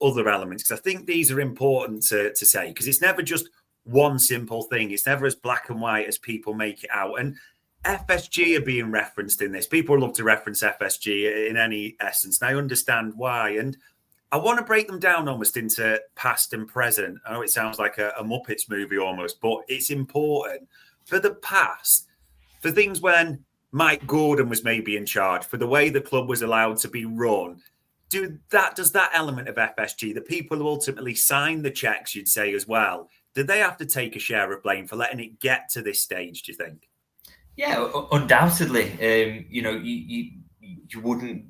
other elements, because I think these are important to say, because it's never just one simple thing. It's never as black and white as people make it out. And FSG are being referenced in this. People love to reference FSG in any essence, and I understand why. And I want to break them down almost into past and present. I know it sounds like a Muppets movie almost, but it's important. For the past, for things when Mike Gordon was maybe in charge, for the way the club was allowed to be run, does that element of FSG, the people who ultimately signed the checks, you'd say as well, did they have to take a share of blame for letting it get to this stage, do you think? Yeah, undoubtedly. You wouldn't,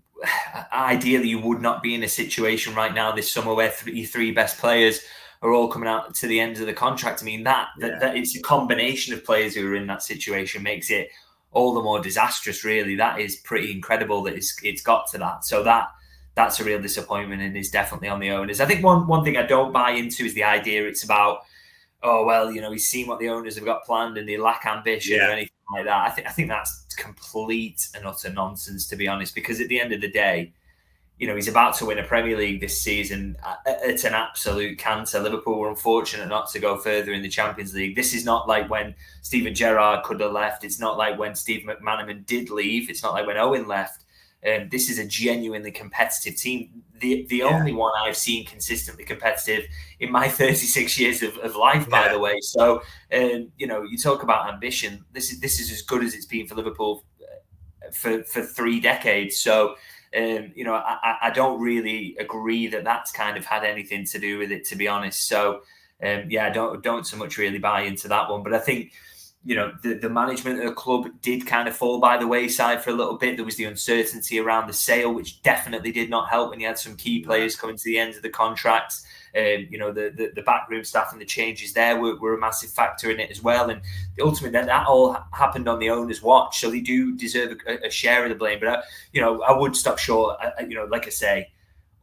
ideally, you would not be in a situation right now this summer where three best players are all coming out to the end of the contract. I mean, that it's a combination of players who are in that situation makes it all the more disastrous, really. That is pretty incredible that it's got to that. So that's a real disappointment and is definitely on the owners. I think one thing I don't buy into is the idea it's about, oh, well, he's seen what the owners have got planned and they lack ambition or anything like that. I think that's complete and utter nonsense, to be honest, because at the end of the day, he's about to win a Premier League this season. It's an absolute canter. Liverpool were unfortunate not to go further in the Champions League. This is not like when Steven Gerrard could have left. It's not like when Steve McManaman did leave. It's not like when Owen left. This is a genuinely competitive team. The only one I've seen consistently competitive in my 36 years of life, by the way. So, you talk about ambition. This is as good as it's been for Liverpool for 3 decades. So, I don't really agree that that's kind of had anything to do with it, to be honest. So, I don't so much really buy into that one. But I think, the management of the club did kind of fall by the wayside for a little bit. There was the uncertainty around the sale, which definitely did not help when you had some key players coming to the end of the contracts. The backroom staff and the changes there were a massive factor in it as well. And ultimately, that all happened on the owner's watch. So they do deserve a share of the blame. But, I would stop short. Like I say,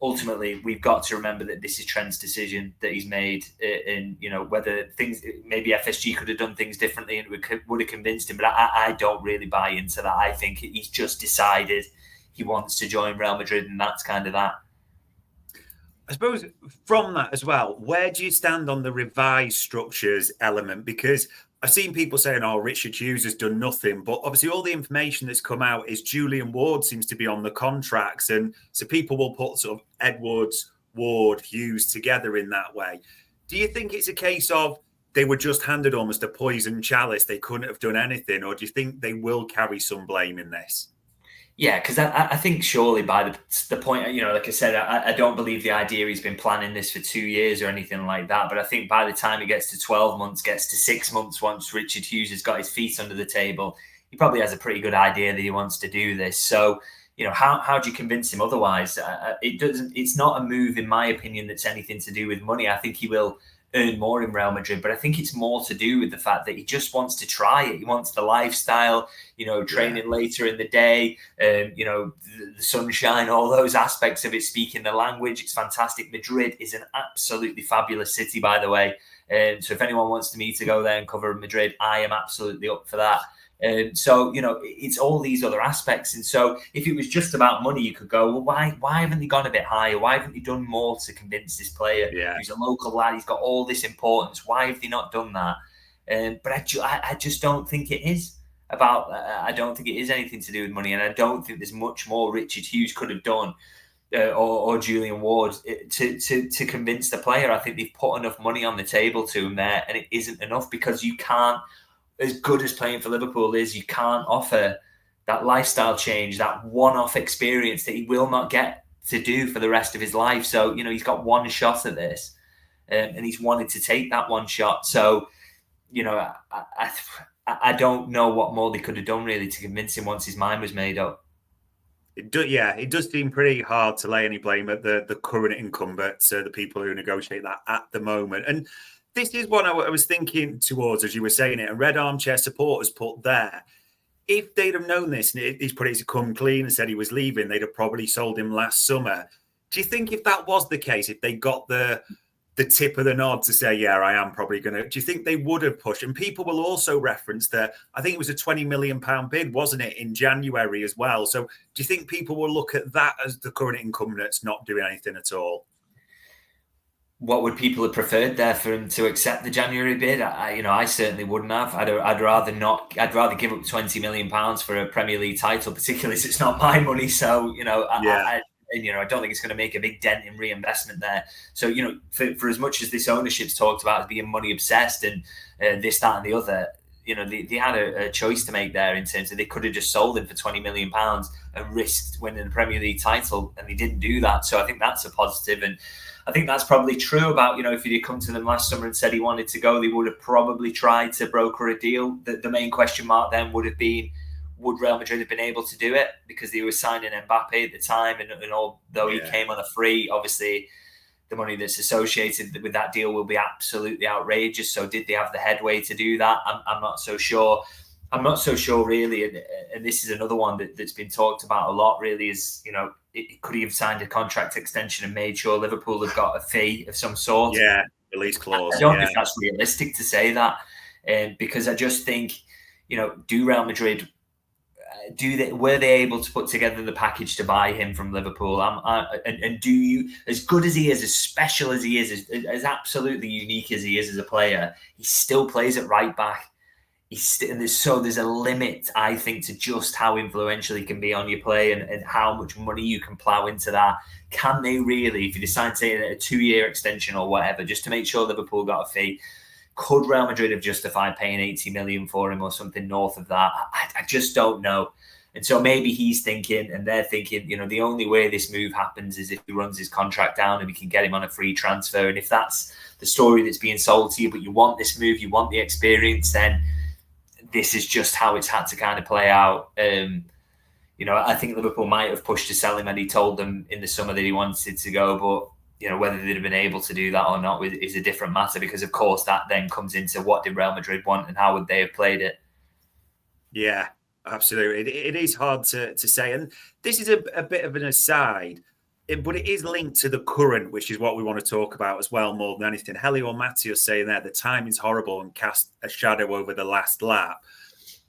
ultimately, we've got to remember that this is Trent's decision that he's made, and whether things, maybe FSG could have done things differently and would have convinced him, but I don't really buy into that. I think he's just decided he wants to join Real Madrid, and that's kind of that. I suppose from that as well, where do you stand on the revised structures element? Because I've seen people saying, oh, Richard Hughes has done nothing. But obviously all the information that's come out is Julian Ward seems to be on the contracts. And so people will put sort of Edwards, Ward, Hughes together in that way. Do you think it's a case of they were just handed almost a poison chalice? They couldn't have done anything? Or do you think they will carry some blame in this? Yeah, because I think surely by the point, like I said, I don't believe the idea he's been planning this for 2 years or anything like that. But I think by the time it gets to 12 months, gets to 6 months, once Richard Hughes has got his feet under the table, he probably has a pretty good idea that he wants to do this. So, how do you convince him otherwise? It's not a move, in my opinion, that's anything to do with money. I think he will earn more in Real Madrid, but I think it's more to do with the fact that he just wants to try it. He wants the lifestyle, training later in the day, the sunshine, all those aspects of it, speaking the language. It's fantastic. Madrid is an absolutely fabulous city, by the way. So if anyone wants me to go there and cover Madrid, I am absolutely up for that. So, it's all these other aspects. And so if it was just about money, you could go, well, why haven't they gone a bit higher? Why haven't they done more to convince this player who's a local lad? He's got all this importance. Why have they not done that? But I just don't think it is about, I don't think it is anything to do with money. And I don't think there's much more Richard Hughes could have done or Julian Ward to convince the player. I think they've put enough money on the table to him there, and it isn't enough, because you can't, as good as playing for Liverpool is, you can't offer that lifestyle change, that one-off experience that he will not get to do for the rest of his life. So, he's got one shot at this, and he's wanted to take that one shot. So, I don't know what more they could have done really to convince him once his mind was made up. It does seem pretty hard to lay any blame at the current incumbents, the people who negotiate that at the moment. And this is what I was thinking towards as you were saying it. And Red Armchair Supporters put there, if they'd have known this and he's put it to come clean and said he was leaving, they'd have probably sold him last summer. Do you think if that was the case, if they got the tip of the nod to say, yeah, I am probably going to, do you think they would have pushed? And people will also reference that, I think it was a £20 million bid, wasn't it, in January as well? So do you think people will look at that as the current incumbents not doing anything at all? what would people have preferred there for him to accept the January bid? I certainly wouldn't have. I'd rather not. I'd rather give up £20 million for a Premier League title, particularly as it's not my money. So I don't think it's going to make a big dent in reinvestment there. So for as much as this ownership's talked about as being money obsessed and this, that, and the other, they had a choice to make there in terms of they could have just sold him for £20 million and risked winning the Premier League title, and they didn't do that. So I think that's a positive. And I think that's probably true about, if he'd come to them last summer and said he wanted to go, they would have probably tried to broker a deal. The main question mark then would have been, would Real Madrid have been able to do it? Because they were signing Mbappe at the time, and although he came on a free, obviously the money that's associated with that deal will be absolutely outrageous. So did they have the headway to do that? I'm not so sure. I'm not so sure, really. And this is another one that's been talked about a lot, really, is, could he have signed a contract extension and made sure Liverpool have got a fee of some sort? Yeah, release clause. I don't think that's realistic to say that, because I just think, do Real Madrid, were they able to put together the package to buy him from Liverpool? And do you, as good as he is, as special as he is, as absolutely unique as he is as a player, he still plays at right back. There's a limit, I think, to just how influential he can be on your play and how much money you can plow into that. Can they really, if you decide to take a 2-year extension or whatever, just to make sure Liverpool got a fee, could Real Madrid have justified paying 80 million for him or something north of that? I just don't know. And so maybe he's thinking, and they're thinking, the only way this move happens is if he runs his contract down and we can get him on a free transfer. And if that's the story that's being sold to you, but you want this move, you want the experience, then this is just how it's had to kind of play out. I think Liverpool might have pushed to sell him, and he told them in the summer that he wanted to go, but whether they'd have been able to do that or not is a different matter, because of course that then comes into what did Real Madrid want and how would they have played it. Yeah, absolutely. It is hard to say. And this is a bit of an aside, but it is linked to the current, which is what we want to talk about as well, more than anything. Helio Matteo saying there, the time is horrible and cast a shadow over the last lap.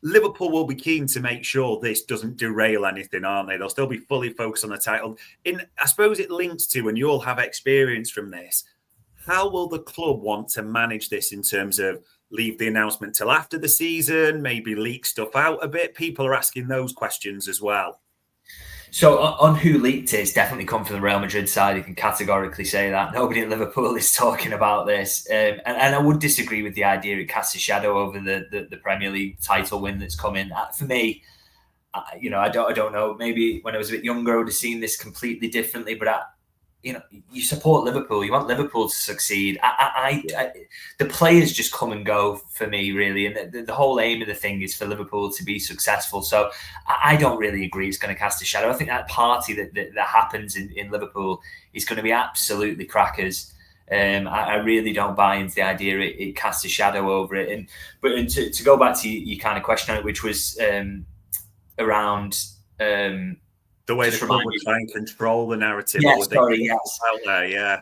Liverpool will be keen to make sure this doesn't derail anything, aren't they? They'll still be fully focused on the title. I suppose it links to, and you'll have experience from this, how will the club want to manage this in terms of leave the announcement till after the season, maybe leak stuff out a bit? People are asking those questions as well. So on who leaked it, it's definitely come from the Real Madrid side. You can categorically say that. Nobody at Liverpool is talking about this. And I would disagree with the idea it casts a shadow over the Premier League title win that's coming. For me, I don't know. Maybe when I was a bit younger, I would have seen this completely differently. But you support Liverpool. You want Liverpool to succeed. The players just come and go for me, really. And the whole aim of the thing is for Liverpool to be successful. So I don't really agree it's going to cast a shadow. I think that party that happens in Liverpool is going to be absolutely crackers. I really don't buy into the idea it casts a shadow over it. But to go back to your kind of question on it, which was around... the way the club would try and control the narrative. Yes, yes. Out there,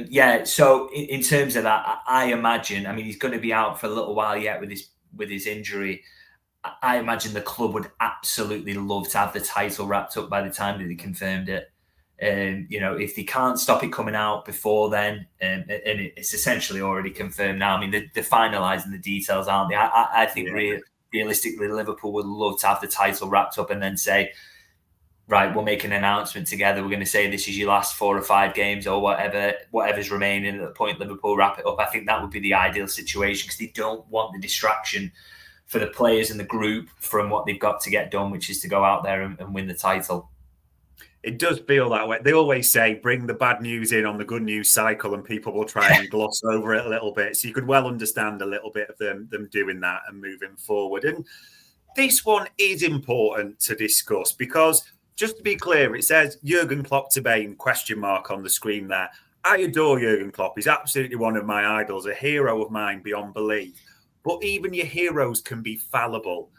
yeah. So in terms of that, I imagine, he's going to be out for a little while yet with his injury. I imagine the club would absolutely love to have the title wrapped up by the time that they confirmed it. If they can't stop it coming out before then, and it's essentially already confirmed now. They're finalising the details, aren't they? I think realistically, Liverpool would love to have the title wrapped up and then say, right, we'll make an announcement together. We're going to say this is your last 4 or 5 games or whatever's remaining at the point Liverpool wrap it up. I think that would be the ideal situation, because they don't want the distraction for the players and the group from what they've got to get done, which is to go out there and win the title. It does feel that way. They always say, bring the bad news in on the good news cycle, and people will try and gloss over it a little bit. So you could well understand a little bit of them doing that and moving forward. And this one is important to discuss because, just to be clear, it says Jurgen Klopp to Bain, ? On the screen there. I adore Jurgen Klopp. He's absolutely one of my idols, a hero of mine beyond belief. But even your heroes can be fallible.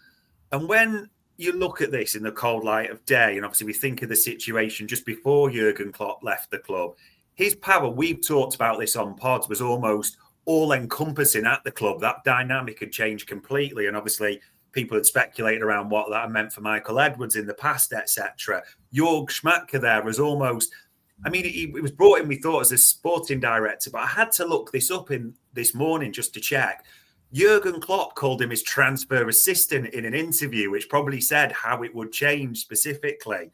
And when you look at this in the cold light of day, and obviously we think of the situation just before Jurgen Klopp left the club, his power, we've talked about this on pods, was almost all-encompassing at the club. That dynamic had changed completely. And obviously, people had speculated around what that meant for Michael Edwards in the past, etc. Jörg Schmadtke there was almost I mean, he was brought in, we thought, as a sporting director, but I had to look this up in this morning just to check. Jurgen Klopp called him his transfer assistant in an interview, which probably said how it would change specifically.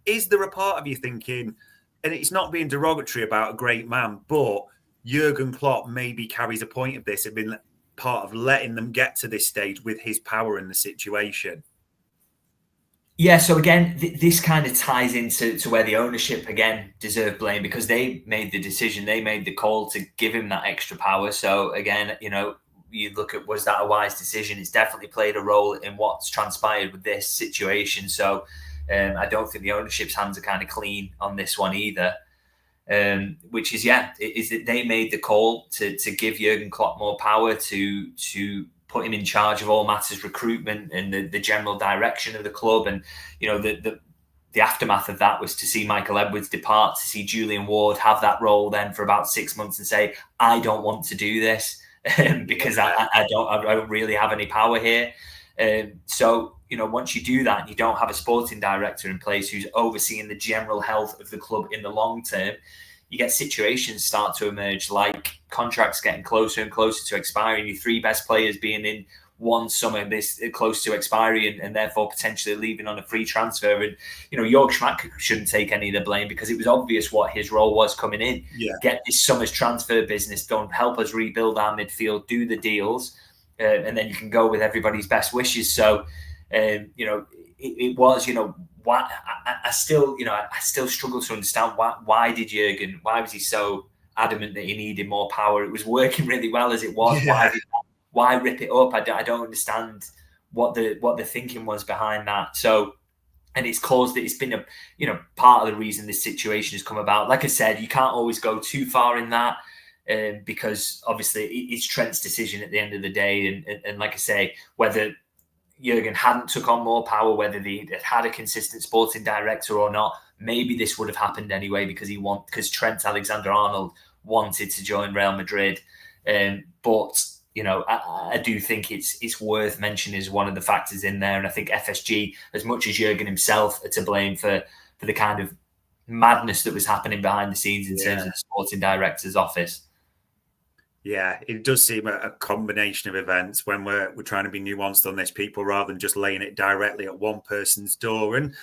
Is there a part of you thinking, and it's not being derogatory about a great man, but Jurgen Klopp maybe carries a point of this and been part of letting them get to this stage with his power in the situation? Yeah, so again, this kind of ties into where the ownership again deserve blame, because they made the decision, they made the call to give him that extra power. So again, you look at, was that a wise decision? It's definitely played a role in what's transpired with this situation. So I don't think the ownership's hands are kind of clean on this one either. Which is that they made the call to give Jurgen Klopp more power, to put him in charge of all matters recruitment and the general direction of the club. And the aftermath of that was to see Michael Edwards depart, to see Julian Ward have that role then for about 6 months and say, I don't want to do this because I don't really have any power here. So once you do that and you don't have a sporting director in place who's overseeing the general health of the club in the long term, you get situations start to emerge, like contracts getting closer and closer to expiring, your three best players being in one summer this close to expiry and therefore potentially leaving on a free transfer. And Jörg Schmadtke shouldn't take any of the blame, because it was obvious what his role was coming in. Get this summer's transfer business done, help us rebuild our midfield, do the deals, and then you can go with everybody's best wishes. So it was why I still struggle to understand why did Jurgen, why was he so adamant that he needed more power? It was working really well as it was. Why rip it up? I don't understand what the thinking was behind that. So, and it's been a part of the reason this situation has come about. Like I said, you can't always go too far in that, because obviously it's Trent's decision at the end of the day. And like I say, whether Jurgen hadn't took on more power, whether they had a consistent sporting director or not, maybe this would have happened anyway, because Trent Alexander-Arnold wanted to join Real Madrid. But I do think it's worth mentioning as one of the factors in there. And I think FSG, as much as Jurgen himself, are to blame for the kind of madness that was happening behind the scenes in terms of the sporting director's office. Yeah, it does seem a combination of events when we're trying to be nuanced on this, people, rather than just laying it directly at one person's door. And